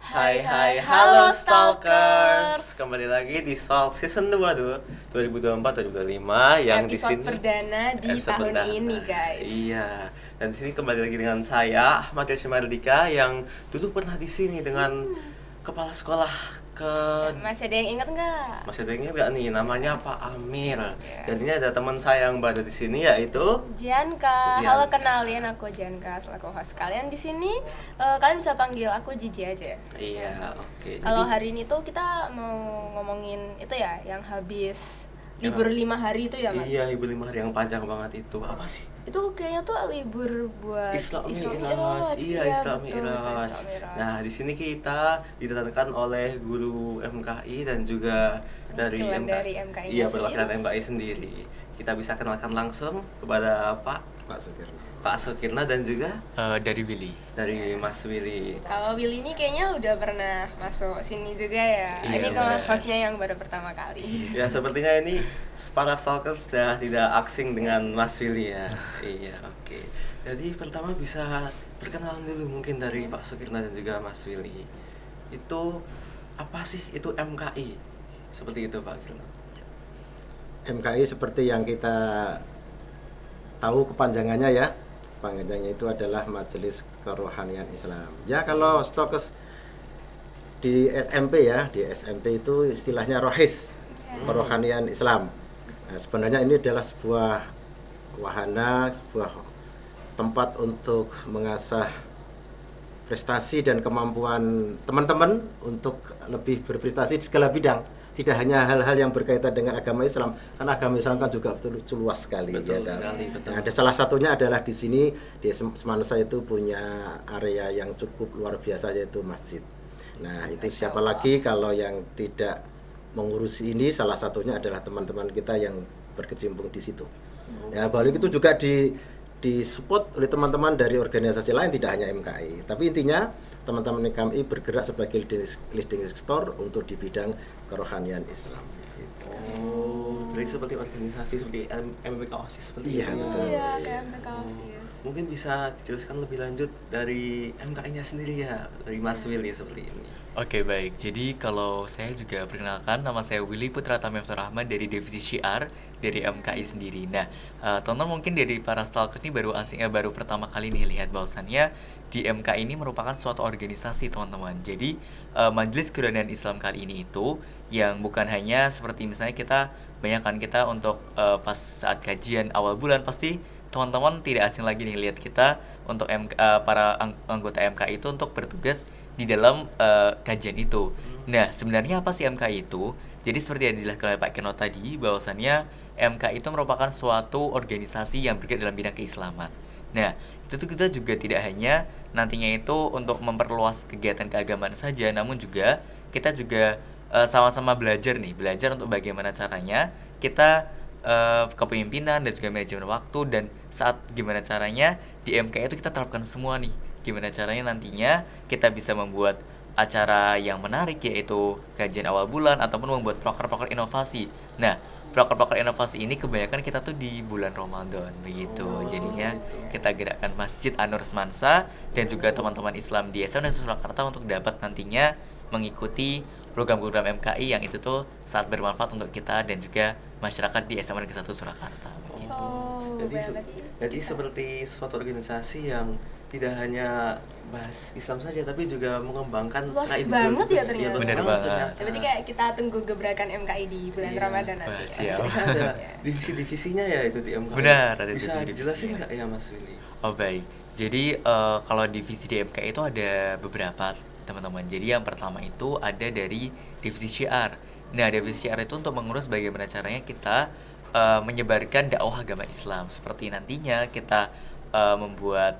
Halo Stalkers. Kembali lagi di Stalk Season 2 tuh 2024-2025 yang di Episode sini perdana di episode tahun perdana. ini, guys. Iya. Dan di sini kembali lagi dengan saya Ahmad Yasir Mardika yang dulu pernah di sini dengan kepala sekolah ke Masih ada yang ingat nggak? Masih ada yang ingat nggak nih, namanya Pak Amir. Iya. Dan ini ada teman saya yang baru di sini yaitu Janka. Janka. Halo, kenalin, aku Janka selaku host kalian di sini. Kalian bisa panggil aku Gigi aja. Iya, oke. Kalau Jadi- hari ini tuh kita mau ngomongin itu ya, yang habis Ya. libur 5 hari itu ya, Mat? Iya, libur 5 hari yang panjang banget itu. Apa sih? Itu kayaknya tuh libur buat Islam Mi'raj. Mi'raj. Iya, Islam betul, Mi'raj. Isra Mi'raj. Nah, di sini kita didatangkan oleh guru MKI dan juga dari Perwakilan dari MKI-nya Iya, sendiri. perwakilan MKI sendiri. Kita bisa kenalkan langsung kepada Pak Sukirna dan juga Dari Willy. dari Mas Willy. Kalau Willy ini kayaknya udah pernah masuk sini juga ya. Iya, Ini kalau benar. hostnya yang baru pertama kali. Ya, sepertinya ini para stalker sudah tidak asing dengan Mas Willy ya. Iya, oke. Jadi pertama bisa perkenalan dulu mungkin dari Pak Sukirna dan juga Mas Willy. Itu apa sih itu MKI? Seperti itu Pak Sukirna. MKI seperti yang kita tahu kepanjangannya ya. Panjangnya itu adalah Majelis Kerohanian Islam. Ya, kalau Stokes di SMP ya, di SMP itu istilahnya rohis, kerohanian Islam. Nah, sebenarnya ini adalah sebuah wahana, sebuah tempat untuk mengasah prestasi dan kemampuan teman-teman untuk lebih berprestasi di segala bidang. Tidak hanya hal-hal yang berkaitan dengan agama Islam, karena agama Islam kan juga betul luas sekali. Betul kan? sekali, betul. Nah, ada salah satunya adalah di sini di Semansa itu punya area yang cukup luar biasa yaitu masjid. Nah, itu Masya siapa Allah. lagi kalau yang tidak mengurusi ini, salah satunya adalah teman-teman kita yang berkecimpung di situ. Ya, balik itu juga disupport oleh teman-teman dari organisasi lain, tidak hanya MKI. Tapi intinya teman-teman MKI bergerak sebagai leading sector untuk di bidang kerohanian Islam. Gitu. Oh, jadi seperti organisasi seperti MPK OSIS seperti Iya, itu. betul. Iya, kayak MPK OSIS. Mungkin bisa dijelaskan lebih lanjut dari MKI-nya sendiri ya, dari Mas Willy seperti ini. Oke, baik. Jadi kalau saya juga perkenalkan, nama saya Willy Putra Tamiftur Rahman dari Divisi Syiar dari MKI sendiri. Nah, teman-teman mungkin dari para stalker ini baru pertama kali nih lihat bahwasannya di MKI ini merupakan suatu organisasi, teman-teman. Jadi Majelis Kerohanian Islam kali ini itu yang bukan hanya seperti misalnya kita untuk pas saat kajian awal bulan pasti teman-teman tidak asing lagi nih lihat kita untuk para anggota MKI itu untuk bertugas di dalam kajian itu. Nah, sebenarnya apa sih MKI itu? Jadi seperti yang dijelaskan oleh Pak Keno tadi, bahwasannya MKI itu merupakan suatu organisasi yang bergerak dalam bidang keislaman. Nah, itu tuh kita juga tidak hanya nantinya itu untuk memperluas kegiatan keagamaan saja, namun juga kita juga sama-sama belajar untuk bagaimana caranya kita kepemimpinan dan juga manajemen waktu, dan saat gimana caranya di MKI itu kita terapkan semua nih. Gimana caranya nantinya kita bisa membuat acara yang menarik, yaitu kajian awal bulan ataupun membuat proker-proker inovasi. Nah, proker-proker inovasi ini kebanyakan kita tuh di bulan Ramadan begitu. Jadinya kita gerakkan Masjid An-Nur Semansa dan juga teman-teman Islam di SM dan Surakarta untuk dapat nantinya mengikuti program-program MKI yang itu tuh sangat bermanfaat untuk kita dan juga masyarakat di SMA Negeri 1 Surakarta. Begitu. Oh, Jadi seperti suatu organisasi yang tidak hanya bahas Islam saja tapi juga mengembangkan Luas secara banget individu. ya ternyata. Iya, luas Bener banget banget. ternyata. Berarti kayak kita tunggu gebrakan MKI di bulan Iya. Ramadan nanti. Wah, ya. siap. Ada Iya. divisi-divisinya ya itu di MKI. Benar, ada Bisa divisi-divisinya. dijelasin nggak ya Mas Willy? Oh, baik. Jadi kalau divisi di MKI itu ada beberapa, teman-teman. Jadi yang pertama itu ada dari divisi syiar. Nah, divisi syiar itu untuk mengurus bagaimana caranya kita menyebarkan dakwah agama Islam. Seperti nantinya kita membuat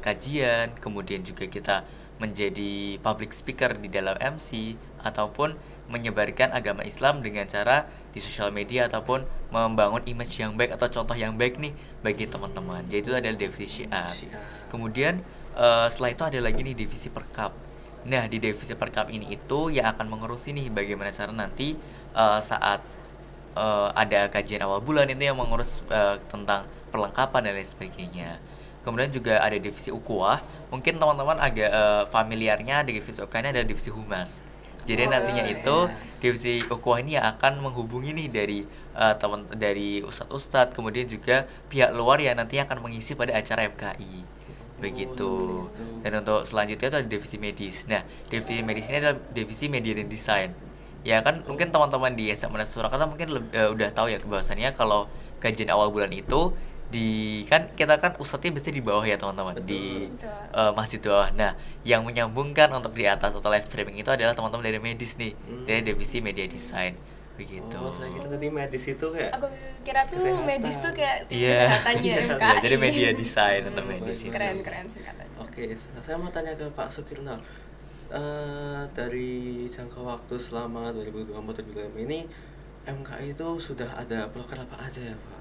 kajian, kemudian juga kita menjadi public speaker di dalam MC, ataupun menyebarkan agama Islam dengan cara di sosial media ataupun membangun image yang baik atau contoh yang baik nih bagi teman-teman. Jadi itu adalah divisi syiar. Kemudian setelah itu ada lagi nih divisi perkap. Nah, di divisi perkap ini itu yang akan mengurusi nih bagaimana cara nanti saat ada kajian awal bulan itu yang mengurus tentang perlengkapan dan lain sebagainya. Kemudian juga ada divisi Ukhuwah. Mungkin teman-teman agak familiarnya di divisi Ukhuwah ini ada divisi Humas. Jadi Oh, nantinya iya. itu divisi Ukhuwah ini yang akan menghubungi nih dari ustadz-ustadz, kemudian juga pihak luar yang nantinya akan mengisi pada acara MKI. Begitu. seperti itu. Dan untuk selanjutnya itu ada divisi medis. Nah, divisi medis ini adalah divisi media dan desain. Ya kan mungkin teman-teman di SMA Surakarta mungkin udah tahu ya bahwasannya kalau kajian awal bulan itu kan kita kan ustadznya biasanya di bawah ya teman-teman, di Betul. masjid bawah. Nah, yang menyambungkan untuk di atas atau live streaming itu adalah teman-teman dari medis nih, dari divisi media desain. Begitu. Oh, saya kira tadi medis itu kayak Aku kira tuh Kesehatan. medis tuh kayak tim Iya. kesehatannya Iya, MKI. jadi media desain atau medis itu. Keren singkatannya. Oke, saya mau tanya ke Pak Sukirno. Dari jangka waktu selama 2024-2025 ini MKI itu sudah ada program apa aja ya Pak?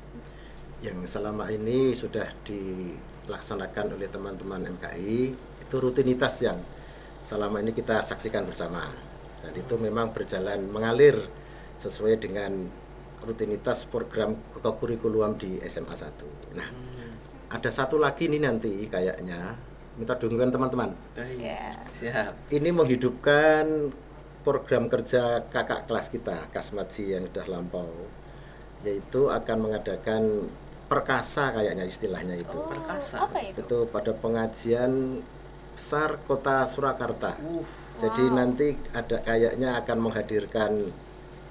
Yang selama ini sudah dilaksanakan oleh teman-teman MKI itu rutinitas yang selama ini kita saksikan bersama, dan itu memang berjalan mengalir sesuai dengan rutinitas program kurikulum di SMA 1. Nah, ada satu lagi nih nanti kayaknya minta dukungan teman-teman. Baik, Iya. siap. Ini menghidupkan program kerja kakak kelas kita, Kasmatji yang sudah lampau, yaitu akan mengadakan perkasa kayaknya istilahnya itu. Oh, Perkasa. apa itu? Itu pada pengajian besar kota Surakarta. Jadi Wow. nanti ada kayaknya akan menghadirkan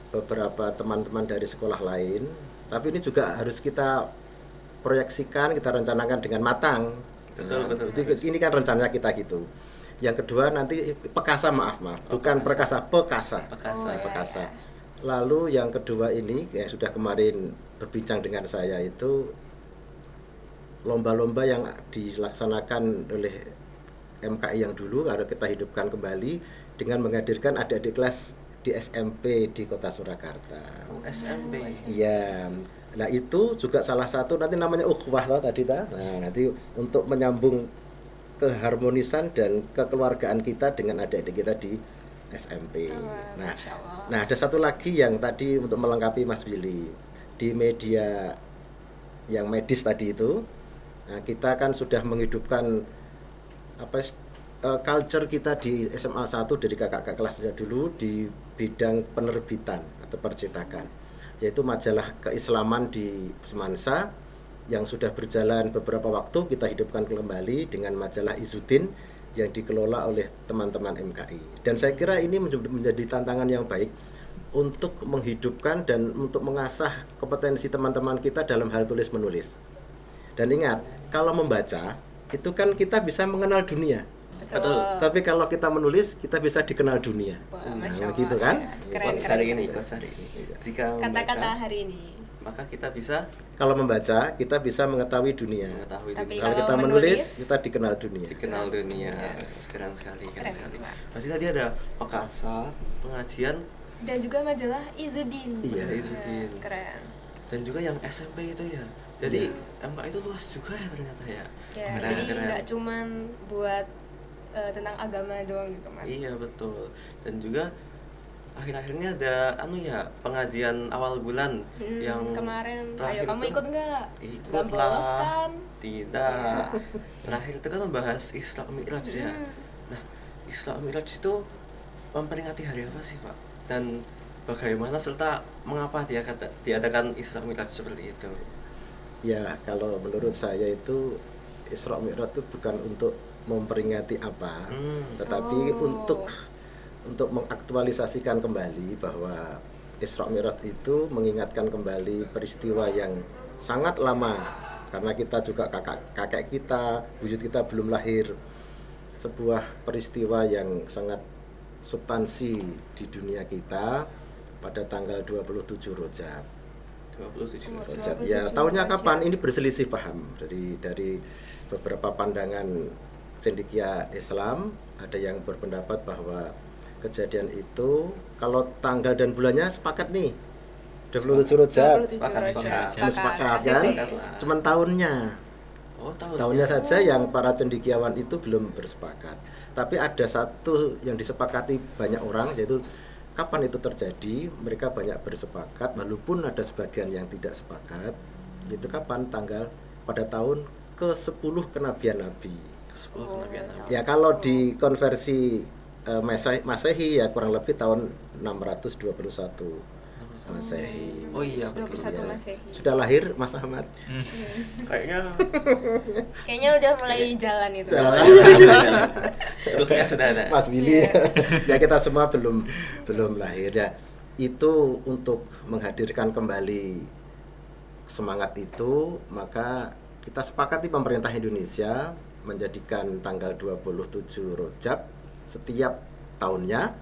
beberapa teman-teman dari sekolah lain, tapi ini juga harus kita proyeksikan, kita rencanakan dengan matang. Betul, betul, Jadi harus. ini kan rencana kita gitu. Yang kedua nanti Pekasa, maaf, bukan Perkasa, Pekasa. Pekasa. Oh, iya, Pekasa. iya. Lalu yang kedua ini yang sudah kemarin berbincang dengan saya itu lomba-lomba yang dilaksanakan oleh MKI yang dulu harus kita hidupkan kembali dengan menghadirkan adik-adik kelas di SMP di Kota Surakarta. Oh, SMP. Iya. Nah, itu juga salah satu nanti namanya ukhuwah loh tadi ta. Nah, nanti untuk menyambung keharmonisan dan kekeluargaan kita dengan adik-adik kita di SMP. Nah, Masya Allah. nah ada satu lagi yang tadi untuk melengkapi Mas Willy di media yang medis tadi itu. Nah, kita kan sudah menghidupkan culture kita di SMA 1 dari kakak-kakak kelasnya dulu di bidang penerbitan atau percetakan, yaitu majalah keislaman di Semansa yang sudah berjalan beberapa waktu kita hidupkan kembali dengan majalah Izzuddin yang dikelola oleh teman-teman MKI. Dan saya kira ini menjadi tantangan yang baik untuk menghidupkan dan untuk mengasah kompetensi teman-teman kita dalam hal tulis menulis. Dan ingat, kalau membaca itu kan kita bisa mengenal dunia. Betul. Tapi kalau kita menulis, kita bisa dikenal dunia. Wah, Nah, Masya Allah. gitu kan? Ya. Keren, Quotes keren. hari ini, quotes hari ini. Jika Kata-kata membaca, hari ini. maka kita bisa Kalau membaca, kita bisa mengetahui dunia. mengetahui Tapi dunia. Kalau kalau kita menulis, menulis, kita dikenal dunia. Dikenal dunia. Ya. Keren sekali, keren Keren, sekali. Pak. Berarti tadi ada Pekasa, pengajian, Dan juga majalah Izzuddin. Iya. Izzuddin. Keren. dan juga yang SMP itu ya. Jadi MK itu luas juga ya ternyata ya. Ya, Keren, jadi keren. nggak cuman buat tentang agama doang gitu, Mas. Iya betul. Dan juga akhir-akhirnya ada pengajian awal bulan yang Kemarin, ayo terakhir kamu tuh- ikut nggak? Ikut Nggak bolos lah. kan? Tidak. Terakhir itu kan membahas Isra Mi'raj ya. Hmm. Nah, Isra Mi'raj itu memperingati hari apa sih, Pak? Dan bagaimana serta mengapa diadakan Isra Mi'raj seperti itu? Ya, kalau menurut saya itu Isra Mi'raj itu bukan untuk memperingati apa, tetapi Oh. untuk mengaktualisasikan kembali bahwa Isra Mi'raj itu mengingatkan kembali peristiwa yang sangat lama, karena kita juga kakek kita, buyut kita belum lahir. Sebuah peristiwa yang sangat substansi di dunia kita pada tanggal 27 Rojab. 27 Oh, Rojab. 27 Ya, tahunnya Rojab. kapan? Ini berselisih paham dari beberapa pandangan cendekia Islam. Ada yang berpendapat bahwa kejadian itu kalau tanggal dan bulannya sepakat nih. 27 Rojab. 27 Sepakat, Rojab. sepakat. Sepakat Asik kan? sih. Sepakat lah. Cuman tahunnya. Oh, Tahunnya saja yang para cendekiawan itu belum bersepakat. Tapi ada satu yang disepakati banyak orang, yaitu kapan itu terjadi. Mereka banyak bersepakat, walaupun ada sebagian yang tidak sepakat. Itu kapan pada tahun ke-10 kenabian Nabi. 10 kenabian Nabi. Ya kalau dikonversi Masehi ya kurang lebih tahun 621 Masehi. Oh iya, 21 Ya. Masehi. Sudah lahir Mas Ahmad? Kayaknya Kayaknya udah mulai jalan itu. ruhnya sudah ada. Mas Billy. Ya kita semua belum lahir ya. Itu untuk menghadirkan kembali semangat itu, maka kita sepakati pemerintah Indonesia menjadikan tanggal 27 Rojab setiap tahunnya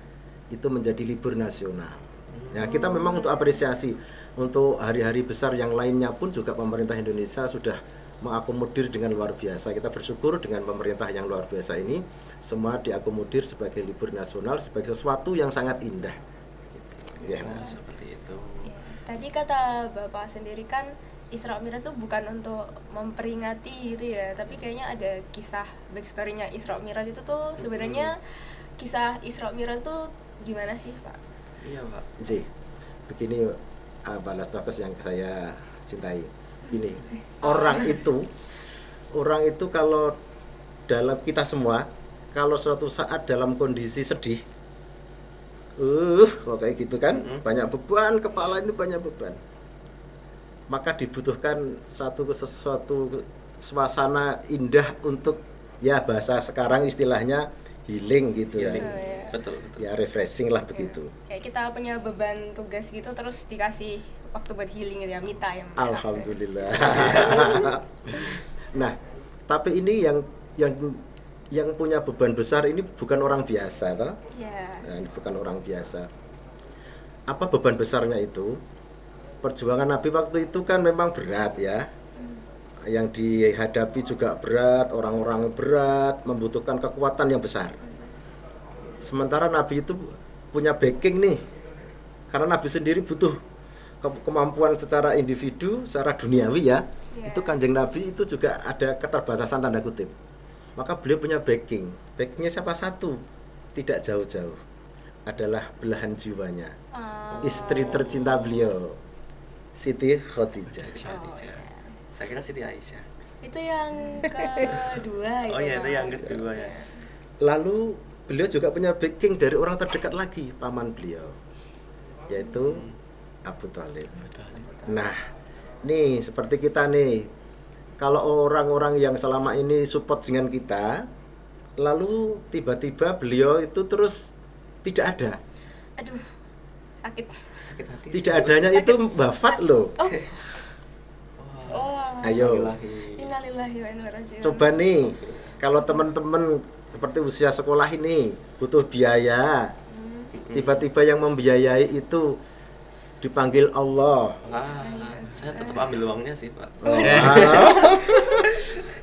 itu menjadi libur nasional. Ya, kita memang untuk apresiasi untuk hari-hari besar yang lainnya pun juga pemerintah Indonesia sudah mengakomodir dengan luar biasa. Kita bersyukur dengan pemerintah yang luar biasa ini semua diakomodir sebagai libur nasional, sebagai sesuatu yang sangat indah. Ya, Seperti itu. Ya, tadi kata Bapak sendiri kan Isra Mi'raj itu bukan untuk memperingati gitu ya, tapi kayaknya ada kisah backstory-nya Isra Mi'raj itu tuh sebenarnya kisah Isra Mi'raj tuh gimana sih, Pak? Iya, Pak. Ji, begini balas tokes yang saya cintai. Ini orang itu kalau dalam kita semua kalau suatu saat dalam kondisi sedih, kayak gitu kan, banyak beban, kepala ini banyak beban. Maka dibutuhkan sesuatu suasana indah untuk ya bahasa sekarang istilahnya healing gitu ya. Healing. Oh, ya. Betul. Ya refreshing lah begitu. Kayak kita punya beban tugas gitu terus dikasih waktu buat healing gitu ya, me time. Alhamdulillah. Nah, tapi ini yang punya beban besar ini bukan orang biasa toh? Iya. Nah, ini bukan orang biasa. Apa beban besarnya itu? Perjuangan Nabi waktu itu kan memang berat ya. Yang dihadapi juga berat, orang-orang berat, membutuhkan kekuatan yang besar. Sementara Nabi itu punya backing nih. Karena Nabi sendiri butuh kemampuan secara individu, secara duniawi ya. Yeah. Itu Kanjeng Nabi itu juga ada keterbatasan tanda kutip. Maka beliau punya backing. Backingnya siapa satu? Tidak jauh-jauh. Adalah belahan jiwanya. Istri tercinta beliau, Siti Khadijah. Khadijah. Saya kira Siti Aisyah. Itu yang kedua itu. Oh iya, itu Pak. yang kedua ya. Lalu beliau juga punya backing dari orang terdekat lagi, paman beliau, yaitu Abu Thalib. Nah, nih seperti kita nih, kalau orang-orang yang selama ini support dengan kita, lalu tiba-tiba beliau itu terus tidak ada. Aduh, sakit. Sakit hati. Tidak adanya itu wafat loh. Oh, Ayo, innalillahi wa inna ilaihi raji'un. coba nih, kalau teman-teman seperti usia sekolah ini butuh biaya, tiba-tiba yang membiayai itu dipanggil Allah. Saya tetap ambil uangnya sih, Pak.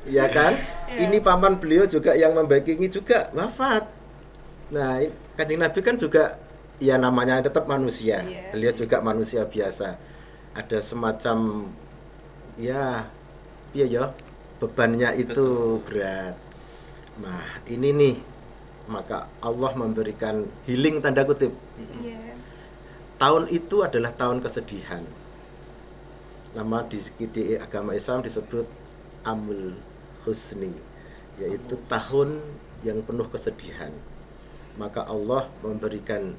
Iya kan? Ini paman beliau juga yang membackingi juga wafat. Nah, Kanjeng Nabi kan juga ya namanya tetap manusia. Iya. Beliau juga manusia biasa. Ada semacam ya bebannya itu berat. Nah, ini nih maka Allah memberikan healing tanda kutip. Iya. Tahun itu adalah tahun kesedihan. Nama di agama Islam disebut Amul Husni, yaitu tahun yang penuh kesedihan. Maka Allah memberikan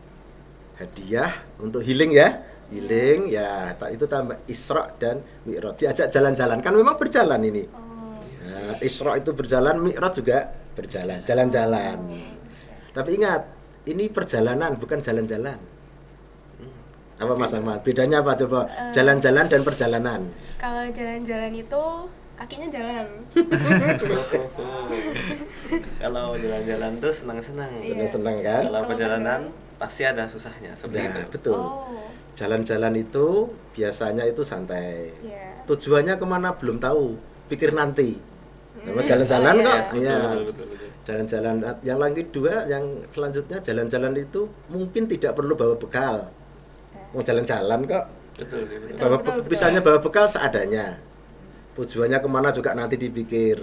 hadiah untuk healing ya. Healing ya, itu tambah Isra dan Mi'raj. Diajak jalan-jalan, kan memang berjalan ini. Oh. Nah, Isra itu berjalan, Mi'raj juga berjalan, jalan-jalan. Tapi ingat, ini perjalanan bukan jalan-jalan. Apa Mas Ahmad? Bedanya apa coba? Jalan-jalan dan perjalanan. Kalau jalan-jalan itu kakinya jalan. Kalau jalan-jalan tuh senang-senang. Iya. Senang kan? Kalau perjalanan pasti ada susahnya seperti itu. Nah, betul. Oh. Jalan-jalan itu biasanya itu santai. Iya. Tujuannya kemana belum tahu, pikir nanti. Sama jalan-jalan Iya, kok. Betul, Iya. betul. Jalan-jalan. Yang lagi dua, yang selanjutnya jalan-jalan itu mungkin tidak perlu bawa bekal. Mau jalan-jalan kok. Betul sih, betul. Betul. Misalnya bawa bekal seadanya. Tujuannya kemana juga nanti dipikir.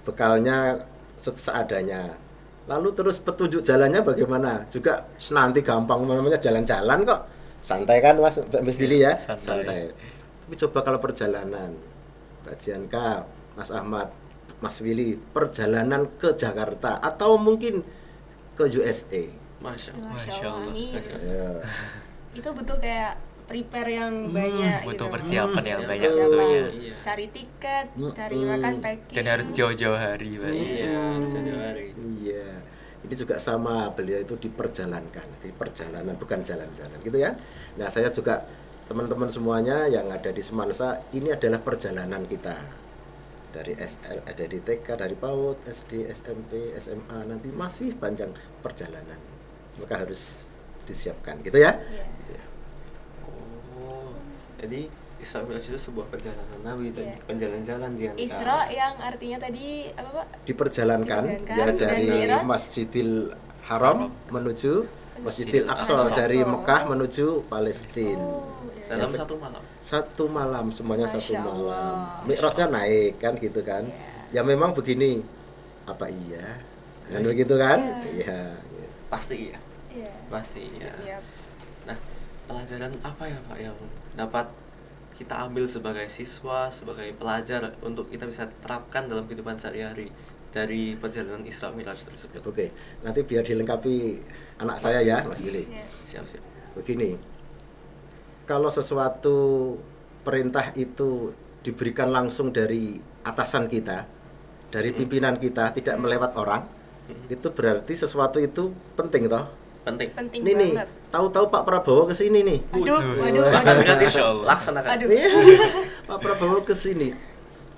Bekalnya seadanya. Lalu terus petunjuk jalannya bagaimana? Juga nanti gampang namanya jalan-jalan kok. Santai kan Mas Billy ya? Santai. Tapi coba kalau perjalanan, Mbak Jianka, Mas Ahmad, Mas Willy, perjalanan ke Jakarta atau mungkin ke USA. Masya Allah. Masya Allah. Amin. Ya. Itu butuh kayak prepare yang banyak butuh gitu. persiapan yang Hmm, banyak Persiapan, tentunya. Iya. cari tiket, cari Hmm. makan, packing. Dan harus jauh-jauh hari pasti. Iya, sejauh hari. Iya, ini juga sama, beliau itu diperjalankan, di perjalanan bukan jalan-jalan, gitu ya. Nah, saya juga teman-teman semuanya yang ada di Semansa, ini adalah perjalanan kita dari dari TK, dari PAUD, SD, SMP, SMA, nanti masih panjang perjalanan, maka harus disiapkan, gitu ya. Iya. Oh, jadi Isra Mi'raj itu sebuah perjalanan Nabi dan Iya. penjalan-jalan di antara Isra yang artinya tadi apa Pak? Diperjalankan Diperjalankan, ya dan dari Mi'raj. Masjidil Haram menuju Masjidil Aqsa, Aqsa. dari Mekah menuju Palestina. Oh, iya. dalam Ya, satu malam. Satu malam, semuanya satu Masya malam. Allah. Mi'rajnya naik kan gitu kan. Iya. Ya memang begini. Apa iya? Kan begitu kan? Iya. Iya. Pasti iya. Iya. Pasti iya. Iya. Nah, pelajaran apa ya Pak yang dapat kita ambil sebagai siswa, sebagai pelajar untuk kita bisa terapkan dalam kehidupan sehari-hari dari perjalanan Isra Mi'raj tersebut? Oke, nanti biar dilengkapi anak saya ya, Mas Billy. Iya. Siap-siap. Begini. Kalau sesuatu perintah itu diberikan langsung dari atasan kita, dari pimpinan kita, tidak melewat orang, itu berarti sesuatu itu penting toh. Penting. Penting Ini nih, banget. tahu-tahu Pak Prabowo ke sini nih. Aduh, Waduh. waduh, Berarti Masya Allah. laksanakan. Aduh. Iya. Pak Prabowo ke sini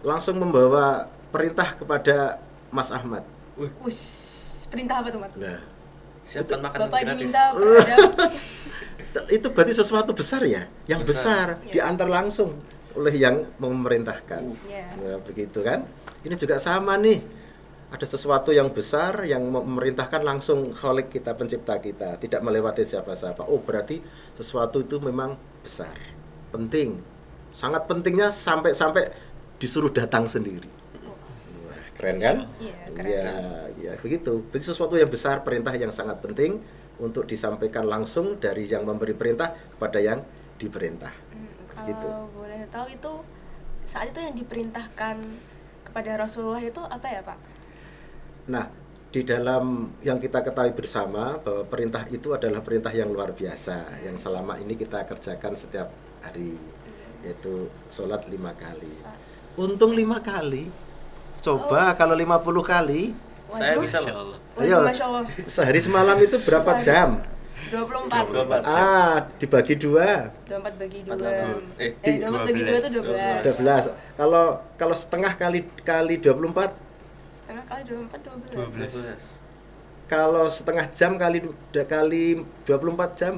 langsung membawa perintah kepada Mas Ahmad. Ush, perintah apa tuh, Mat? Nah, Siapkan makanan Bapak gratis. diminta terhadap itu berarti sesuatu besar ya, yang besar, Besar. diantar langsung oleh yang memerintahkan. Ya. Nah, begitu kan? Ini juga sama nih. Ada sesuatu yang besar yang memerintahkan langsung Khalik kita, pencipta kita, tidak melewati siapa-siapa. Oh, berarti sesuatu itu memang besar, penting. Sangat pentingnya sampai disuruh datang sendiri. Wah, keren kan? Iya, keren. Iya, ya begitu. Berarti sesuatu yang besar, perintah yang sangat penting untuk disampaikan langsung dari yang memberi perintah kepada yang diperintah. Kalau Gitu. boleh tahu itu saat itu yang diperintahkan kepada Rasulullah itu apa ya, Pak? Nah, di dalam yang kita ketahui bersama bahwa perintah itu adalah perintah yang luar biasa yang selama ini kita kerjakan setiap hari, yaitu sholat 5 kali. Untung 5 kali. Coba kalau 50 kali, Saya Waduh. bisa Masya loh. Allah. Waduh, Ayo. Masya Allah. sehari semalam itu berapa Sehari jam? 24. 24 jam. Dibagi 2, 24 bagi 2. 48. 24 bagi 2 itu 12. 12. Kalau setengah kali 24, Setengah kali 24 12. 12. 12. kalau setengah jam kali 24 jam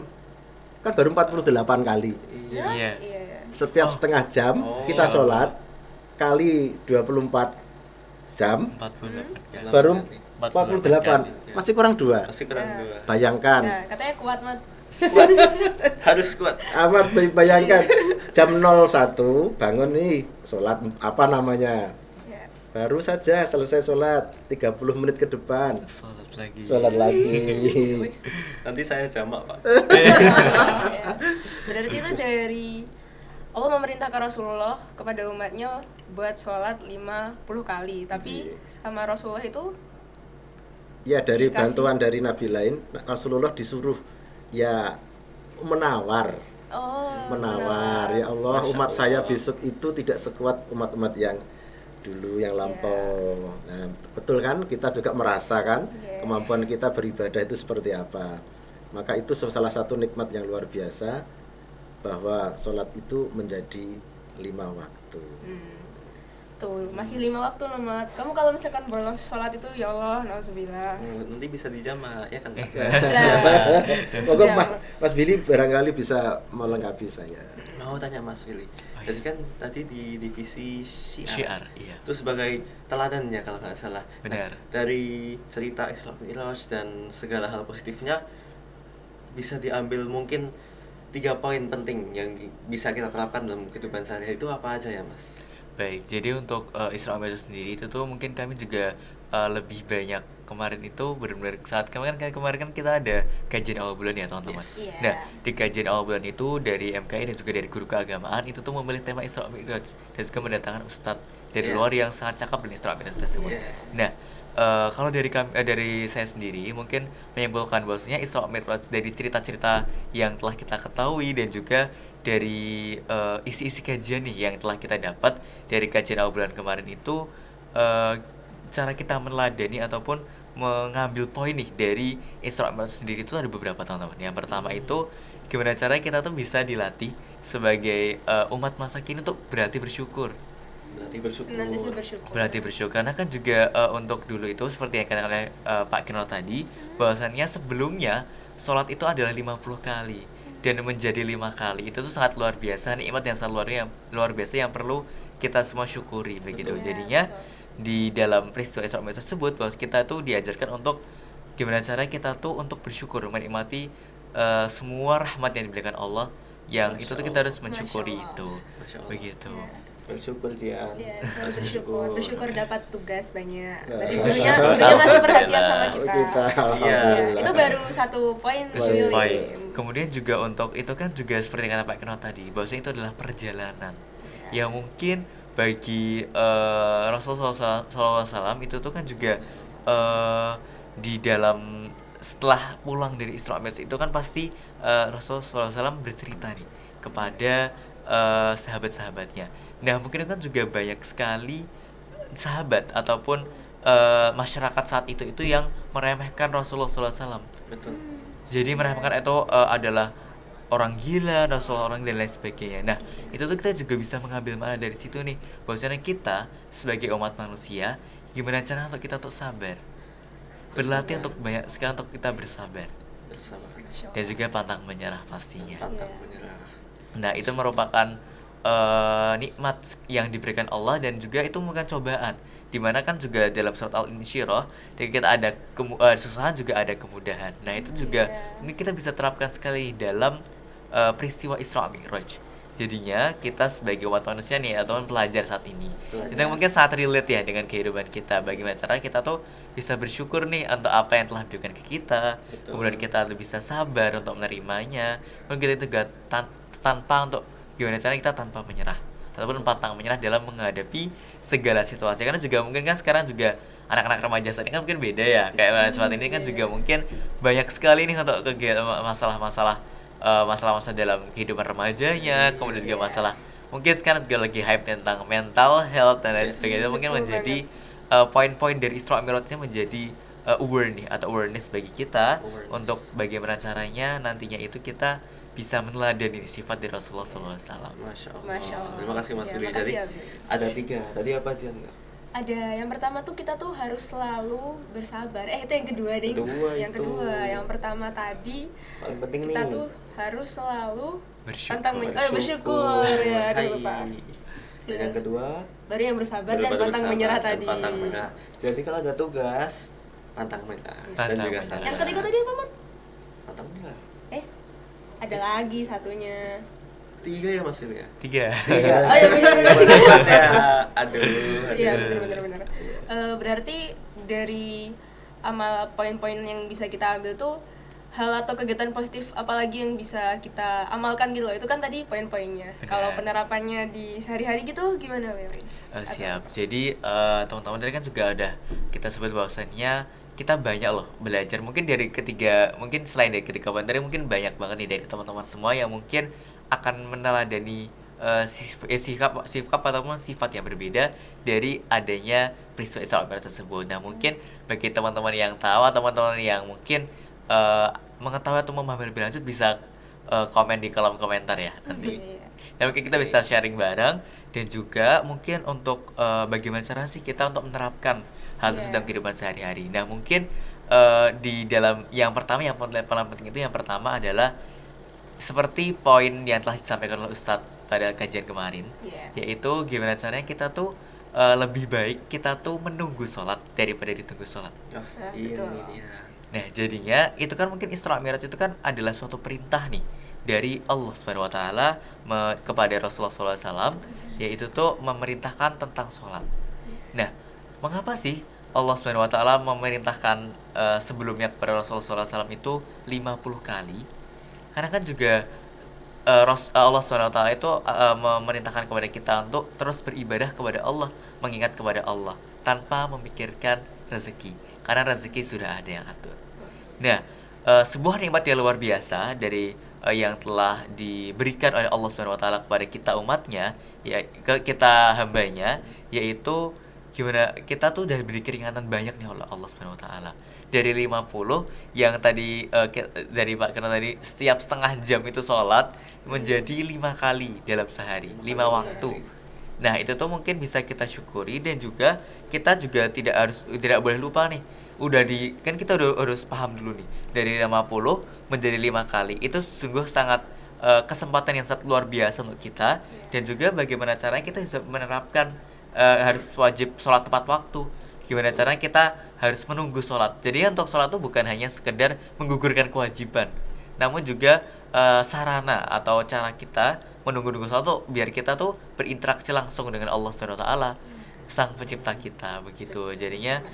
kan baru 48 kali. Iya. Iya. Iya. Setiap Oh. setengah jam Oh. kita sholat kali 24 jam 48 kali. baru 48 48. Masih kurang 2. Masih kurang Ya. 2. Bayangkan, Nah, katanya kuat, Mat. Harus kuat. amat bayangkan jam 01 bangun nih sholat apa namanya? Ya. Baru saja selesai sholat 30 menit ke depan Sholat lagi. sholat lagi. Nanti saya jamak, Pak. Ya. Berarti itu dari Allah memerintahkan Rasulullah kepada umatnya buat sholat 50 kali. Tapi sama Rasulullah itu Ya dari Dikasih. bantuan dari Nabi lain Rasulullah disuruh ya menawar. Menawar, ya Allah, Masya umat saya Allah. besok itu tidak sekuat umat-umat yang dulu yang lampau. Nah, betul kan? Kita juga merasakan Iya. kemampuan kita beribadah itu seperti apa. Maka itu salah satu nikmat yang luar biasa bahwa sholat itu menjadi 5 waktu. tuh masih 5 waktu loh, Mat. Kamu kalau misalkan bolos sholat itu ya Allah, nauzubillah. Nanti bisa dijamak, ya kan, Pak? Nah, Pokoknya Iya. Mas Billy barangkali bisa melengkapi saya. Mau tanya Mas Willy. Oh, Jadi iya. kan tadi di divisi Syiar, iya. itu sebagai teladannya kalau nggak salah. Benar. Dari cerita Isra Mi'raj dan segala hal positifnya bisa diambil mungkin 3 poin penting yang bisa kita terapkan dalam kehidupan sehari-hari itu apa aja ya, Mas? Baik, jadi untuk Isra Mi'raj sendiri itu tuh mungkin kami juga lebih banyak kemarin itu benar-benar saat kemarin kan kita ada kajian awal bulan ya teman-teman. Yes. Iya. Nah, di kajian awal bulan itu dari MKI dan juga dari guru keagamaan itu tuh memilih tema Isra Mi'raj dan juga mendatangkan ustadz dari Yes. luar yang sangat cakap dengan Isra Mi'raj tersebut. Yes. Nah, kalau dari saya sendiri mungkin menyimpulkan bahwasanya Isra Mi'raj dari cerita-cerita yang telah kita ketahui dan juga dari isi-isi kajian nih yang telah kita dapat dari kajian awal bulan kemarin itu, cara kita meneladani ataupun mengambil poin nih dari Isra Mi'raj sendiri itu ada beberapa teman-teman. Yang pertama itu gimana caranya kita tuh bisa dilatih sebagai umat masa kini untuk berarti bersyukur. Senantiasa bersyukur. Berarti bersyukur karena kan juga untuk dulu itu seperti yang katakan oleh Pak Kinol tadi, bahwasannya sebelumnya sholat itu adalah 50 kali dan menjadi 5 kali itu tuh sangat luar biasa, nikmat yang sangat luar biasa yang perlu kita semua syukuri begitu. Betul. Jadinya Ya, betul. di dalam peristiwa Isra Mi'raj tersebut bahwa kita tuh diajarkan untuk gimana cara kita tuh untuk bersyukur menikmati semua rahmat yang diberikan Allah, yang itu tuh kita harus mensyukuri Masya Allah. itu Masya Allah. begitu. Ya. Bersyukur Jian. Ya, selalu bersyukur dapat tugas banyak. Berarti Ya. gurunya masih perhatian sama kita. Iya. Ya, itu baru satu poin Sesuai. Willy. Kemudian juga untuk itu kan juga seperti kata Pak Kinot tadi, bahwasanya itu adalah perjalanan yang mungkin bagi Rasulullah SAW itu tuh kan juga di dalam setelah pulang dari Isra Mi'raj itu kan pasti Rasulullah SAW bercerita nih kepada sahabat-sahabatnya. Nah mungkin kan juga banyak sekali sahabat ataupun masyarakat saat itu yang meremehkan Rasulullah SAW. Betul. Jadi meremehkan itu adalah orang gila, Rasulullah orang dan lain sebagainya. Nah, itu tuh kita juga bisa mengambil makna dari situ nih. Bahwasanya kita sebagai umat manusia, gimana cara untuk kita untuk sabar. Berlatih untuk banyak sekali untuk kita bersabar. Bersama. Masya Dan Allah. juga pantang menyerah pastinya. Pantang Iya. menyerah. Nah, itu merupakan nikmat yang diberikan Allah dan juga itu bukan cobaan. Dimana kan juga dalam surat Al-Insyirah kita ada kesusahan juga ada kemudahan. Nah, itu juga Iya. mungkin kita bisa terapkan sekali dalam peristiwa Isra Mi'raj. Jadinya kita sebagai umat manusia nih atau pelajar saat ini kita mungkin sangat relate ya dengan kehidupan kita. Bagaimana cara kita tuh bisa bersyukur nih untuk apa yang telah diberikan ke kita. Betul. Kemudian kita bisa sabar untuk menerimanya. Kemudian kita juga tanpa untuk gimana cara kita tanpa menyerah ataupun pantang menyerah dalam menghadapi segala situasi. Karena juga mungkin kan sekarang juga anak-anak remaja saat ini kan mungkin beda ya. Kayak saat ini kan juga mungkin banyak sekali nih untuk kegiatan masalah-masalah dalam kehidupan remajanya, kemudian juga masalah mungkin sekarang juga lagi hype tentang mental health dan lain Yes. sebagainya. Mungkin Betul menjadi poin-poin dari Isra Mi'rajnya menjadi awareness bagi kita Awareness. untuk bagaimana caranya nantinya itu kita bisa meneladani sifat dari Rasulullah SAW. Masya Allah. Masya Allah. Terima kasih Mas Ya, Willy. makasih Jadi ya, Willy. ada 3. Tadi apa Jian? Ada yang pertama tuh kita tuh harus selalu bersabar. Itu yang kedua deh. Kedua Yang itu. kedua, yang pertama tadi Paling penting kita nih. tuh harus selalu Bersyukur. pantang bersyukur ya, aduh Hai. lupa. Dan yang kedua, Baru yang bersabar dan daripada pantang bersabar menyerah dan tadi. Pantang menyerah. Jadi kalau ada tugas, pantang menyerah dan Pantang juga menyerah. sabar. Yang ketiga tadi apa, Mat? Pantang menyerah. Ada lagi satunya. 3 ya Mas Willy ya? 3. Oh ya benar benar tiga. Ya, aduh. Iya aduh. benar. Berarti dari amal poin-poin yang bisa kita ambil tuh hal atau kegiatan positif apalagi yang bisa kita amalkan gitu loh. Itu kan tadi poin-poinnya. Benar. Kalau penerapannya di sehari-hari gitu gimana, Willy? Siap. Jadi teman-teman tadi kan juga ada kita sebut bahwasannya kita banyak loh belajar mungkin dari mungkin selain dari ketiga poin tadi mungkin banyak banget nih dari teman-teman semua yang mungkin akan meneladani sikap ataupun sifat yang berbeda dari adanya peristiwa Isra Mi'raj tersebut. Nah mungkin bagi teman-teman yang tahu atau teman-teman yang mungkin mengetahui atau memahami lebih lanjut bisa komen di kolom komentar ya nanti. Iya. Dan mungkin kita bisa sharing bareng dan juga mungkin untuk bagaimana cara sih kita untuk menerapkan hal tersebut dalam kehidupan sehari-hari. Nah mungkin di dalam yang pertama yang paling penting itu yang pertama adalah seperti poin yang telah disampaikan oleh Ustadz pada kajian kemarin, Iya. yaitu gimana caranya kita tuh lebih baik kita tuh menunggu sholat daripada ditunggu sholat. Nah, Nah, ini betul. dia. Nah, jadinya itu kan mungkin Isra Mi'raj itu kan adalah suatu perintah nih dari Allah Subhanahu wa taala kepada Rasulullah SAW, yaitu tuh memerintahkan tentang sholat. Nah, mengapa sih Allah Subhanahu wa taala memerintahkan sebelumnya kepada Rasulullah SAW itu 50 kali. Karena kan juga Allah Subhanahu wa taala itu memerintahkan kepada kita untuk terus beribadah kepada Allah, mengingat kepada Allah tanpa memikirkan rezeki. Karena rezeki sudah ada yang atur. Nah, sebuah nikmat yang luar biasa dari yang telah diberikan oleh Allah Subhanahu wa taala kepada kita umatnya, ya ke kita hambanya, yaitu gimana kita tuh udah diberi keringanan banyak nih oleh Allah Subhanahu wa taala. Dari 50 yang tadi dari Pak Kena tadi setiap setengah jam itu sholat menjadi 5 kali dalam sehari, 5 waktu. Nah, itu tuh mungkin bisa kita syukuri, dan juga kita juga tidak boleh lupa nih. Kan kita udah harus paham dulu nih. Dari 50 menjadi 5 kali. Itu sungguh sangat kesempatan yang sangat luar biasa untuk kita, dan juga bagaimana caranya kita bisa menerapkan harus wajib sholat tepat waktu. Gimana caranya kita harus menunggu sholat. Jadi untuk sholat itu bukan hanya sekedar menggugurkan kewajiban, namun juga sarana atau cara kita menunggu sholat tuh biar kita tuh berinteraksi langsung dengan Allah Subhanahu wa taala, sang pencipta kita begitu. Jadinya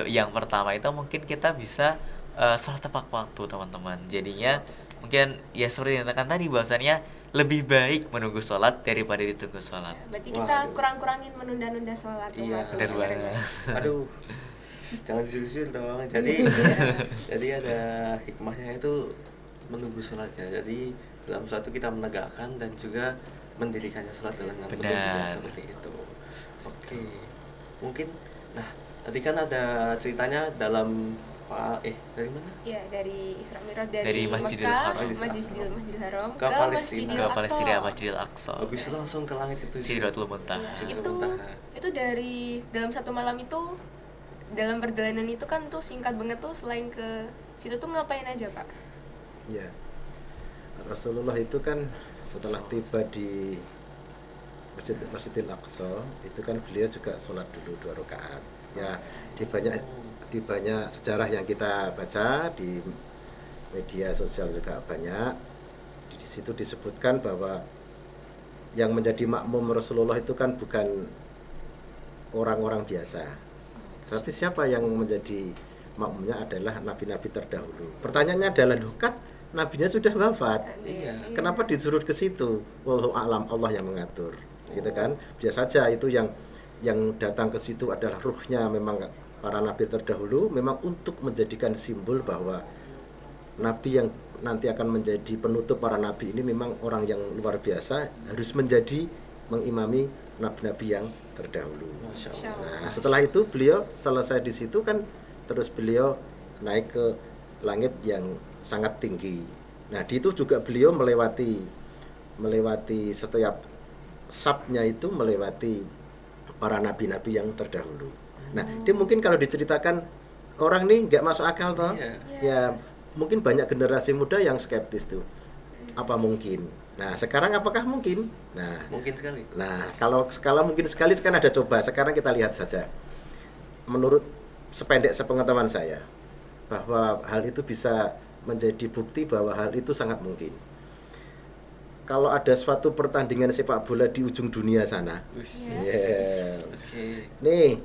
yang pertama itu mungkin kita bisa sholat tepat waktu, teman-teman. Jadinya mungkin ya seperti yang dikatakan tadi, bahwasannya lebih baik menunggu sholat daripada ditunggu sholat. Berarti kita kurang-kurangin menunda-nunda sholat. Iya, Benar banget. Aduh, jangan jujur dong. Jadi ada hikmahnya itu menunggu sholatnya. Jadi dalam suatu kita menegakkan dan juga mendirikannya sholat dalam yang betul Benar. seperti itu. Oke, mungkin nah tadi kan ada ceritanya dalam dari mana? Ya, dari Isra Mi'raj Dari Masjidil Mekah, Haram. Masjidil Haram Ke Palestina. Ke Palestina, Masjidil Aqsa, Habis itu langsung ke langit itu. Sidratul Muntaha. Ya, Sidratul Muntaha. itu dari dalam satu malam itu, dalam perjalanan itu kan tuh singkat banget tuh, selain ke situ tuh ngapain aja, Pak? Ya, Rasulullah itu kan setelah tiba di Masjidil Aqsa itu kan beliau juga sholat dulu 2 rakaat. Ya, di banyak sejarah yang kita baca di media sosial juga banyak. Di situ disebutkan bahwa yang menjadi makmum Rasulullah itu kan bukan orang-orang biasa. Tapi siapa yang menjadi makmumnya adalah nabi-nabi terdahulu. Pertanyaannya adalah, loh kan nabinya sudah wafat. Iya. Kenapa disuruh ke situ? Wallahu a'lam, Allah yang mengatur. Gitu kan? Biasa saja itu yang datang ke situ adalah ruhnya memang para nabi terdahulu, memang untuk menjadikan simbol bahwa nabi yang nanti akan menjadi penutup para nabi ini memang orang yang luar biasa, harus menjadi mengimami nabi-nabi yang terdahulu. Masya Allah. Nah, setelah itu beliau selesai di situ kan, terus beliau naik ke langit yang sangat tinggi. Nah, di itu juga beliau melewati setiap sabnya itu melewati para nabi-nabi yang terdahulu. Nah, dia mungkin kalau diceritakan orang nih nggak masuk akal toh. Iya. Ya, mungkin banyak generasi muda yang skeptis tuh. Apa mungkin? Nah, sekarang apakah mungkin? Nah, Mungkin sekali. kalau skala mungkin sekali sekarang ada coba. Sekarang kita lihat saja. Menurut sependek sepengetahuan saya, bahwa hal itu bisa menjadi bukti bahwa hal itu sangat mungkin. Kalau ada suatu pertandingan sepak bola di ujung dunia sana, Oke. nih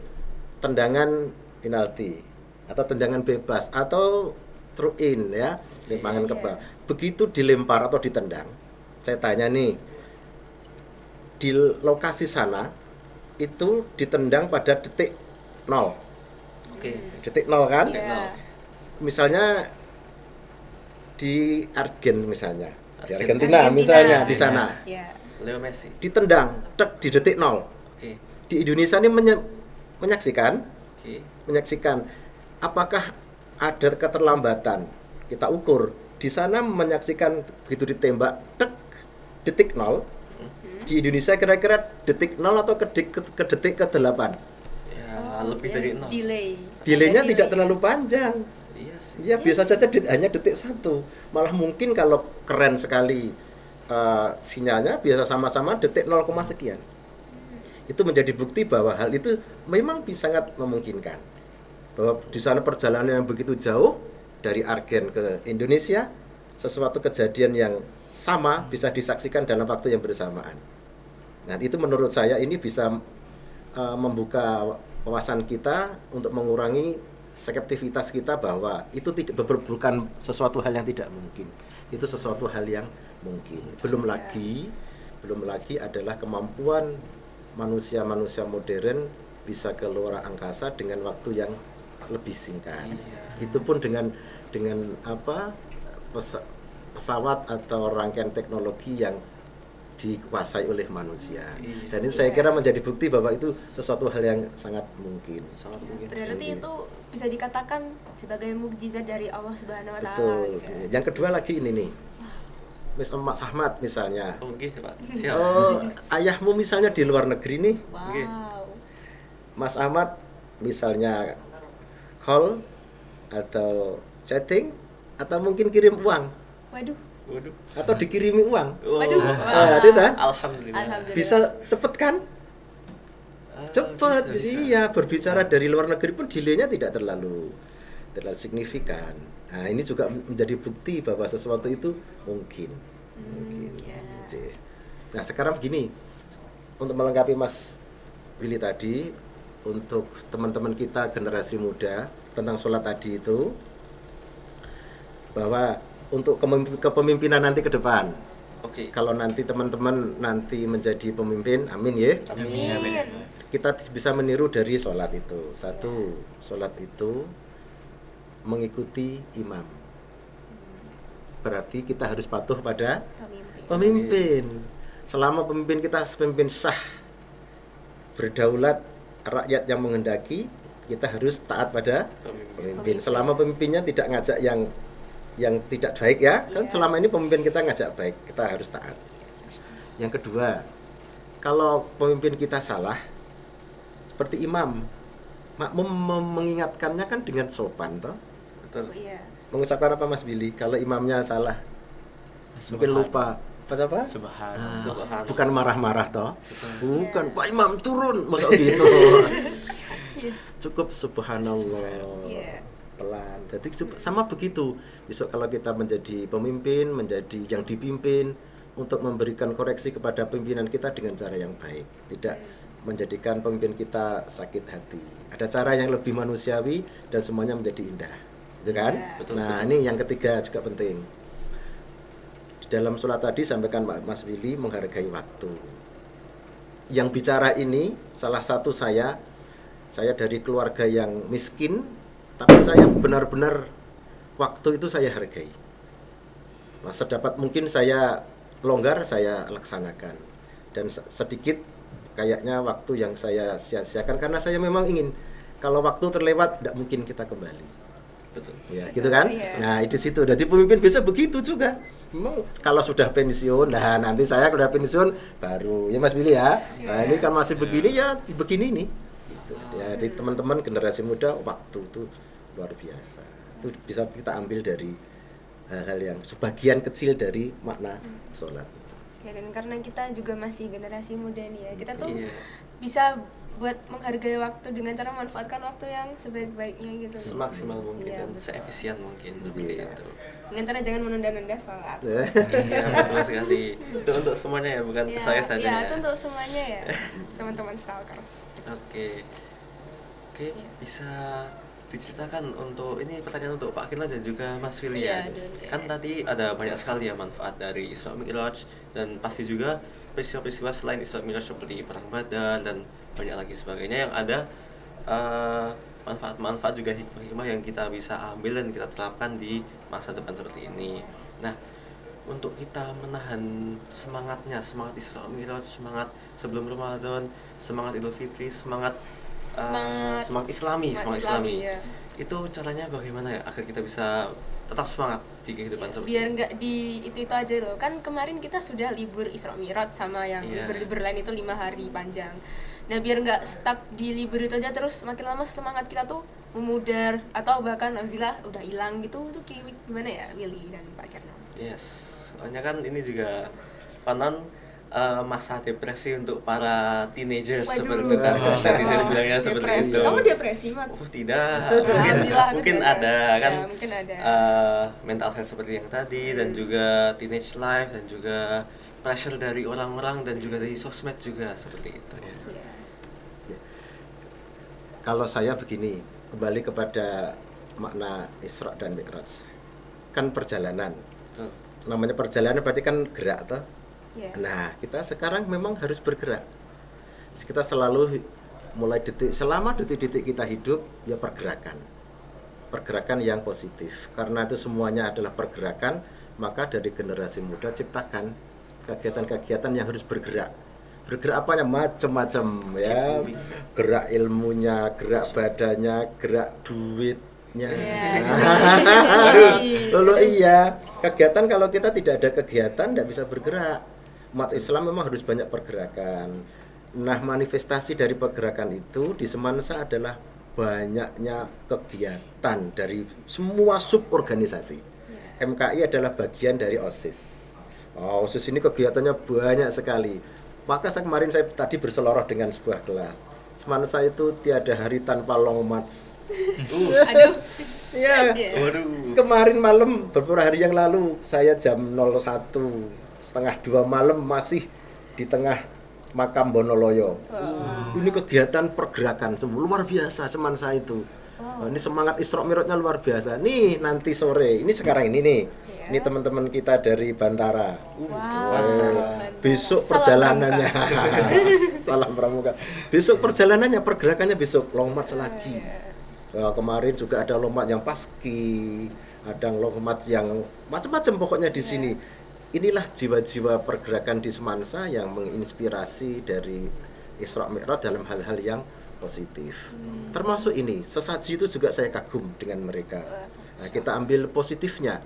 tendangan penalti atau tendangan bebas atau throw in ya, lemparan ke bawah. Begitu dilempar atau ditendang, saya tanya nih, di lokasi sana itu ditendang pada detik 0. Oke. Detik 0 kan? Iya. Misalnya di misalnya, di Argentina. Argentina misalnya di sana Ya. Leo Messi. ditendang tek di detik 0. Oke. Di Indonesia ini menyaksikan apakah ada keterlambatan. Kita ukur di sana menyaksikan begitu ditembak tek detik 0. Di Indonesia kira-kira detik 0 atau ke detik ke-8. Ya, lebih dari 0. Delaynya Ada tidak delay. terlalu panjang. Iya sih. Ya biasa saja hanya detik 1. Malah mungkin kalau keren sekali sinyalnya biasa sama-sama detik 0, sekian. Itu menjadi bukti bahwa hal itu memang sangat memungkinkan. Bahwa di sana perjalanan yang begitu jauh dari Argen ke Indonesia, sesuatu kejadian yang sama bisa disaksikan dalam waktu yang bersamaan. Nah, itu menurut saya ini bisa membuka wawasan kita, untuk mengurangi skeptivitas kita bahwa itu bukan sesuatu hal yang tidak mungkin. Itu sesuatu hal yang mungkin. Belum lagi adalah kemampuan manusia modern bisa ke luar angkasa dengan waktu yang lebih singkat. Itu pun dengan pesawat atau rangkaian teknologi yang dikuasai oleh manusia. Dan itu saya kira menjadi bukti bahwa itu sesuatu hal yang sangat mungkin. Sangat mungkin. Berarti itu bisa dikatakan sebagai mukjizat dari Allah Subhanahu wa taala. Betul. Gitu. Yang kedua lagi ini nih. Mas Ahmad misalnya. Oke, Pak. Siap. Ayahmu misalnya di luar negeri nih. Wow. Mas Ahmad misalnya call atau chatting atau mungkin kirim uang Waduh. Waduh. atau dikirimi uang. Waduh. Itu kan Alhamdulillah. Alhamdulillah. bisa cepet kan? Cepet. Bisa. Iya, berbicara dari luar negeri pun delaynya tidak terlalu signifikan. Nah, ini juga menjadi bukti bahwa sesuatu itu mungkin. Ya. Nah, sekarang begini, untuk melengkapi Mas Willy tadi, untuk teman-teman kita generasi muda tentang sholat tadi itu, bahwa untuk kepemimpinan nanti ke depan, Oke. kalau nanti teman-teman nanti menjadi pemimpin, amin ya, Amin. kita bisa meniru dari sholat itu. Satu, sholat itu mengikuti imam, berarti kita harus patuh pada pemimpin. Selama pemimpin kita pemimpin sah, berdaulat, rakyat yang menghendaki, kita harus taat pada pemimpin. Selama pemimpinnya tidak ngajak yang tidak baik ya, kan selama ini pemimpin kita ngajak baik, kita harus taat. Yang kedua, kalau pemimpin kita salah, seperti imam, makmum mengingatkannya kan dengan sopan toh. Betul. Oh, iya. Mengucapkan apa Mas Billy kalau imamnya salah? Mungkin lupa. Apa? Subhanallah. Bukan marah-marah toh. Bukan, Pak Imam turun, masa gitu. Cukup subhanallah. Iya. Pelan. Jadi sama begitu. Besok kalau kita menjadi pemimpin, menjadi yang dipimpin, untuk memberikan koreksi kepada pimpinan kita dengan cara yang baik, tidak menjadikan pemimpin kita sakit hati. Ada cara yang lebih manusiawi dan semuanya menjadi indah. Itu kan? Ya. Nah, ini yang ketiga juga penting. Di dalam sholat tadi sampaikan Pak Mas Willy menghargai waktu. Yang bicara ini salah satu saya dari keluarga yang miskin, tapi saya benar-benar waktu itu saya hargai. Nah, sedapat mungkin saya longgar, saya laksanakan. Dan sedikit kayaknya waktu yang saya sia-siakan, karena saya memang ingin kalau waktu terlewat tidak mungkin kita kembali. Betul. Ya, gitu kan? Iya. Nah, di situ. Jadi pemimpin bisa begitu juga. Memang kalau sudah pensiun, nah nanti saya sudah pensiun baru ya Mas Billy ya. Nah, ini kan masih begini ya, begini nih. Gitu. Ya, di teman-teman generasi muda waktu itu luar biasa. Itu bisa kita ambil dari hal-hal yang sebagian kecil dari makna sholat. Ya, dan karena kita juga masih generasi muda nih ya, kita tuh Iya. bisa buat menghargai waktu dengan cara memanfaatkan waktu yang sebaik-baiknya gitu. Semaksimal mungkin Iya, dan betul. seefisien mungkin seperti Iya. itu. Dengan cara jangan menunda-nunda sholat. Iya, betul sekali. Itu untuk semuanya ya, bukan Ya, saya saja. ya, Ya. itu untuk semuanya ya, teman-teman stalkers. Oke. Oke, Iya. bisa diceritakan untuk ini pertanyaan untuk Pak Kirna dan juga Mas Willy Iya, ya. dulu, ya. Kan tadi ada banyak sekali ya manfaat dari Isra Mi'raj dan pasti juga peristiwa-peristiwa selain Isra Mi'raj seperti perang Badar dan banyak lagi sebagainya yang ada manfaat-manfaat juga hikmah-hikmah yang kita bisa ambil dan kita terapkan di masa depan seperti ini. Nah, untuk kita menahan semangatnya, semangat Isra Mi'raj, semangat sebelum Ramadan, semangat Idul Fitri, semangat Islami. Ya. Itu caranya bagaimana ya agar kita bisa tetap semangat di kehidupan seperti Biar ini? nggak di itu aja loh. Kan kemarin kita sudah libur Isra Mi'raj sama yang Iya. libur-libur lain itu 5 hari panjang. Nah, biar nggak stuck di libur itu aja terus makin lama semangat kita tuh memudar atau bahkan alhamdulillah udah hilang gitu. Itu gimana ya Willy dan Pak Kirna? Yes, soalnya kan ini juga konon masa depresi untuk para teenagers Waduh. seperti itu kan netizen bilangnya seperti Depresi. itu. Kamu depresi, Mat? Oh tidak, Alhamdulillah, aku mungkin juga. ada Ya, kan mungkin ada. mental health seperti yang tadi dan juga teenage life dan juga pressure dari orang-orang dan juga dari sosmed juga seperti itu. Iya. kalau saya begini, kembali kepada makna Isra dan Mi'raj. Kan perjalanan. Betul. Namanya perjalanan berarti kan gerak toh. Ya. Nah, kita sekarang memang harus bergerak. Kita selalu mulai selama detik-detik kita hidup ya pergerakan. Pergerakan yang positif. Karena itu semuanya adalah pergerakan, maka dari generasi muda ciptakan kegiatan-kegiatan yang harus bergerak. Bergerak apanya? Macam-macam ya. Gerak ilmunya, gerak badannya, gerak duitnya. Lalu iya, kegiatan kalau kita tidak ada kegiatan tidak bisa bergerak. Umat Islam memang harus banyak pergerakan. Nah, manifestasi dari pergerakan itu di Semansa adalah banyaknya kegiatan dari semua suborganisasi. MKI adalah bagian dari OSIS. OSIS ini kegiatannya banyak sekali. Maka kemarin saya tadi berseloroh dengan sebuah kelas. Semansa itu tiada hari tanpa long march. Aduh. Ya. Waduh. Kemarin malam beberapa hari yang lalu saya jam 01 setengah 2 malam masih di tengah makam Bonoloyo. Ini kegiatan pergerakan semua luar biasa Semansa itu. Ini semangat Isra Mi'rajnya luar biasa. Nih nanti sore, ini sekarang ini nih. Iya. Ini teman-teman kita dari Bantara. Wow. Besok Salam perjalanannya. Salam pramuka. Besok perjalanannya, pergerakannya besok long march lagi. Kemarin juga ada long march yang paski, ada long march yang macam-macam pokoknya di sini. Inilah jiwa-jiwa pergerakan di Semansa yang menginspirasi dari Isra Mi'raj dalam hal-hal yang positif. Termasuk ini, sesaji itu juga saya kagum dengan mereka. Nah, kita ambil positifnya.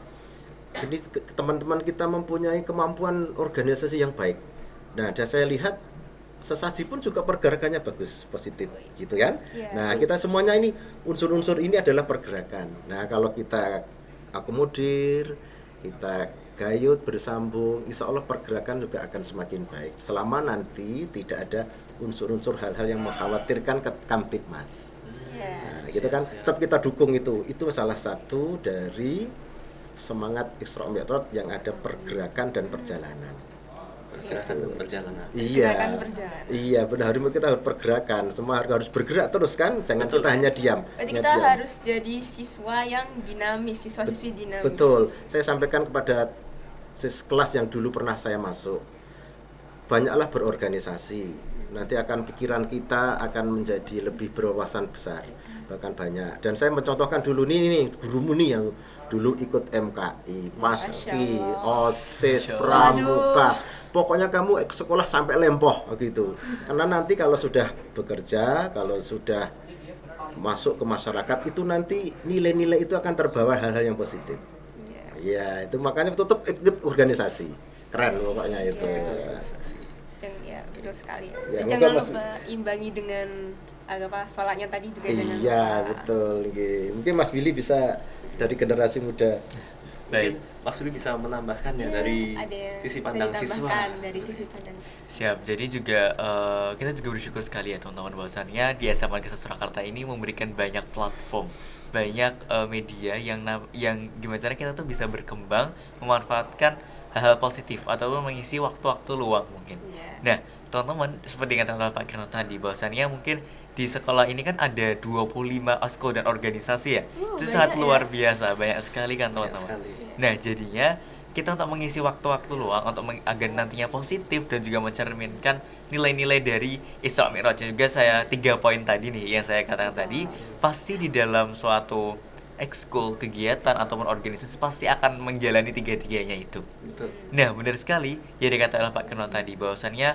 Jadi teman-teman kita mempunyai kemampuan organisasi yang baik. Nah, dan saya lihat sesaji pun juga pergerakannya bagus, positif, gitu kan? Nah, kita semuanya ini unsur-unsur ini adalah pergerakan. Nah, kalau kita akomodir, kita gayut bersambung, insya Allah pergerakan juga akan semakin baik. Selama nanti tidak ada unsur-unsur hal-hal yang mengkhawatirkan ke Kamtibmas. Nah, gitu kan? Tetap kita dukung itu. Itu salah satu dari semangat Isra Mi'raj yang ada pergerakan dan perjalanan. Pergerakan dan perjalanan. Iya. Pergerakan perjalanan. Iya, benar. Kita harus pergerakan. Semua harus bergerak terus kan? Jangan Betul. kita hanya diam. Berarti Hanya kita diam. harus jadi siswa yang dinamis, siswa-siswi dinamis. Betul. Saya sampaikan kepada kelas yang dulu pernah saya masuk. Banyaklah berorganisasi. Nanti akan pikiran kita akan menjadi lebih berwawasan besar. Bahkan banyak. Dan saya mencontohkan dulu nih gurumu nih yang dulu ikut MKI, Paski, OSIS, Pramuka. Pokoknya kamu sekolah sampai lempoh gitu. Karena nanti kalau sudah bekerja, kalau sudah masuk ke masyarakat itu nanti nilai-nilai itu akan terbawa hal-hal yang positif. Ya, itu makanya tetap ikut organisasi. Keren pokoknya itu. Ya, betul sekali. Ya, Jangan mungkin lupa imbangi dengan sholatnya tadi juga dengan Iya, betul. Mungkin Mas Billy bisa dari generasi muda. Baik, Mas Willy bisa menambahkan ya dari ada yang sisi bisa pandang siswa. ditambahkan dari sisi pandang. Siap, jadi juga kita juga bersyukur sekali ya teman-teman bahwasannya di SMA Negeri 1 Surakarta ini memberikan banyak platform, banyak media yang gimana cara kita tuh bisa berkembang, memanfaatkan hal-hal positif atau mengisi waktu-waktu luang mungkin. Nah, teman-teman seperti yang kata Pak Kirno tadi bahwasannya mungkin di sekolah ini kan ada 25 osko dan organisasi ya. Itu sangat luar biasa, banyak sekali kan teman-teman. Nah, jadinya kita untuk mengisi waktu-waktu luang untuk agar nantinya positif dan juga mencerminkan nilai-nilai dari Isra Mi'raj. Juga saya 3 poin tadi nih yang saya katakan tadi, pasti di dalam suatu ekskul, kegiatan ataupun organisasi pasti akan menjalani tiga-tiganya itu. Betul. Nah, benar sekali ya dikata oleh Pak Kirno tadi bahwasannya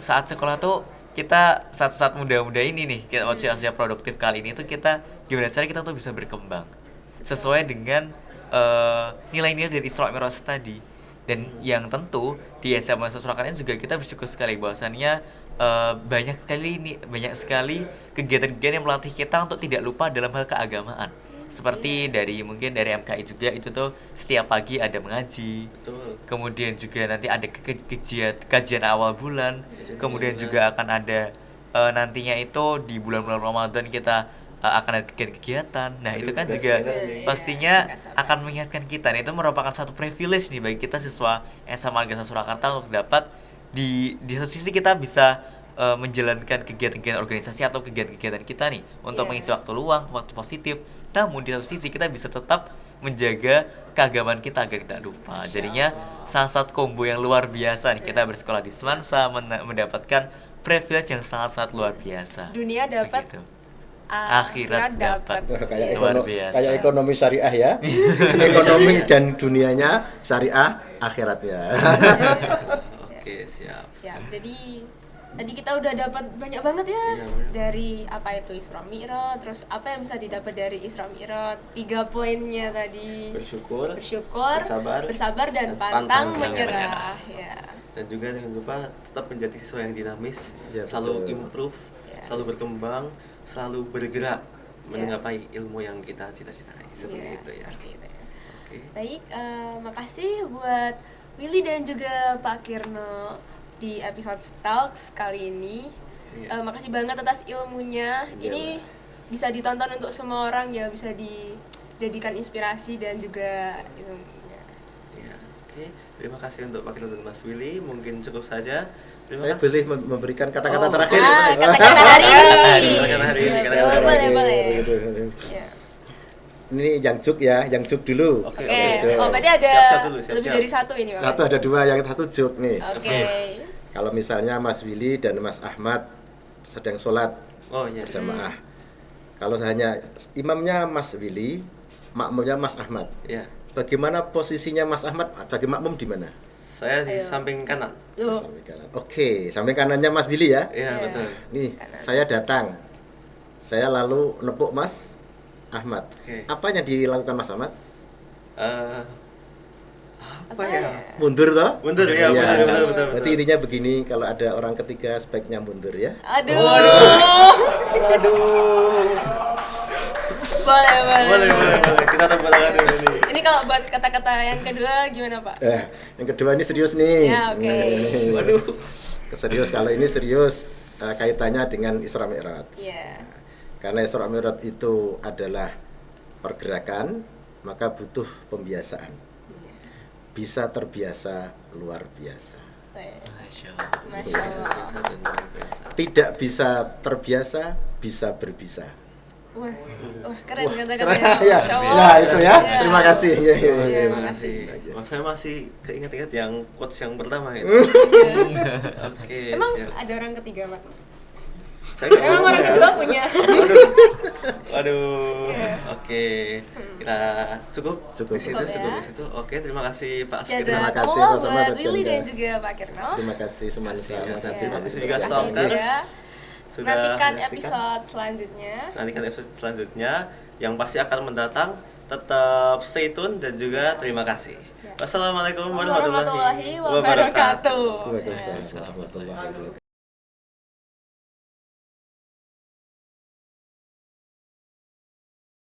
saat sekolah tuh kita saat muda-muda ini nih, kita usia produktif kali ini tuh kita gimana cara kita tuh bisa berkembang sesuai dengan nilai-nilai dari Isra Mi'raj tadi. Dan yang tentu di SMA Surakarta juga kita bersyukur sekali bahwasannya banyak sekali kegiatan-kegiatan yang melatih kita untuk tidak lupa dalam hal keagamaan. Seperti dari MKI juga itu tuh setiap pagi ada mengaji. Betul. Kemudian juga nanti ada kajian awal bulan. Kemudian juga akan ada nantinya itu di bulan-bulan Ramadan kita akan ada kegiatan. Nah, itu kan juga pastinya akan mengingatkan kita. Nah, itu merupakan satu privilege nih bagi kita siswa SMA Negeri 1 Surakarta untuk dapat di satu sisi kita bisa menjalankan kegiatan-kegiatan organisasi atau kegiatan-kegiatan kita nih untuk Iya. mengisi waktu luang, waktu positif. Namun di satu sisi kita bisa tetap menjaga keagamaan kita agar tidak lupa. Jadinya salah satu combo yang luar biasa nih, kita bersekolah di Semansa mendapatkan privilege yang sangat-sangat luar biasa. Dunia dapat, Begitu. akhirat dapat. Wah, kayak, Luar ekonomi, biasa. kayak ekonomi syariah ya. Ekonomi dan dunianya syariah, akhiratnya. Oke, siap. Siap. Jadi tadi kita udah dapat banyak banget ya, Iya, banyak. dari apa itu Isra Mi'raj, terus apa yang bisa didapat dari Isra Mi'raj, 3 poinnya tadi. Bersyukur, Bersyukur, bersabar, dan dan pantang pantang menyerah. Ya. dan juga jangan lupa tetap menjadi siswa yang dinamis, Ya, selalu betul. improve, Ya. selalu berkembang, selalu bergerak Ya. menggapai ilmu yang kita cita-citai seperti Iya, itu ya. seperti itu ya. Oke. Baik, makasih buat Willy dan juga Pak Kirno di episode Stalks kali ini. Iya. Makasih banget atas ilmunya. Iya, Ini bisa ditonton untuk semua orang ya, bisa dijadikan inspirasi dan juga ilmunya. Iya, oke. Terima kasih untuk Pak Kino dan Mas Willy. Mungkin cukup saja. Terima Saya kasih. boleh memberikan kata-kata Oh, terakhir. Kata-kata hari ini. Kata-kata hari ini, kata-kata Boleh, hari boleh, ini. boleh. Ya. Ini yang juk ya, yang juk dulu. Oke, Oke, oke. oh berarti ada Siap-siap dulu, lebih siap-siap. dari satu ini, Pak. Satu ada dua, yang satu juk nih. Oke. Kalau misalnya Mas Willy dan Mas Ahmad sedang sholat Oh iya. berjamaah. Kalau hanya imamnya Mas Willy, makmumnya Mas Ahmad. Iya. Bagaimana posisinya Mas Ahmad sebagai makmum di mana? Saya di Ayo. samping kanan. Di Loh, samping kanan. Oke, samping kanannya Mas Willy ya. Iya, Iya. betul. Nih, Kanan. saya datang. Saya lalu nepuk Mas Ahmad. Oke. Apa yang dilakukan Mas Ahmad? Eh, apa apa ya? ya? Mundur toh? Mundur, ya, Iya. mundur, betul, betul, Berarti betul. intinya begini, kalau ada orang ketiga sebaiknya mundur ya. Aduh. Aduh. Boleh, boleh. Boleh. Kita tepuk tangan dulu nih. Ini kalau buat kata-kata yang kedua gimana, Pak? Yang kedua ini serius nih. Ya, oke. Nih. Waduh. Serius, kalau ini serius kaitannya dengan Isra Mi'raj. Iya. Karena Isra Mi'raj itu adalah pergerakan, maka butuh pembiasaan. Bisa terbiasa luar biasa. Masya Allah. Masya Allah. Biasa dan luar biasa. Tidak bisa terbiasa, bisa berbisa. Wah, keren Wah, kata-katanya. ya, Masya Allah. nah itu ya. Iya. Terima kasih. Ya, ya, ya. Iya, Terima makasih. kasih. Oh, saya masih keinget-inget yang quotes yang pertama itu. Oke, Emang siap. ada orang ketiga, Pak? Saya nggak Emang tahu orang ya. kedua punya? Waduh. Iya. Oke. Kita cukup Cukup. di situ, Cukup ya. cukup di situ. Oke, terima kasih Pak Sukirna. Terima kasih, Jazakallah Pak Samad, buat Pak Willy Janda. dan juga Pak Kirno. Terima kasih semuanya. Terima kasih. Iya. kasih juga Terima Stalkers. kasih juga. Sudah Nantikan menyaksikan. episode selanjutnya. Nantikan episode selanjutnya yang pasti akan mendatang. Tetap stay tune dan juga terima kasih. Ya. Wassalamualaikum Warahmatullahi warahmatullahi wabarakatuh. wabarakatuh. Waalaikumsalam warahmatullahi wabarakatuh.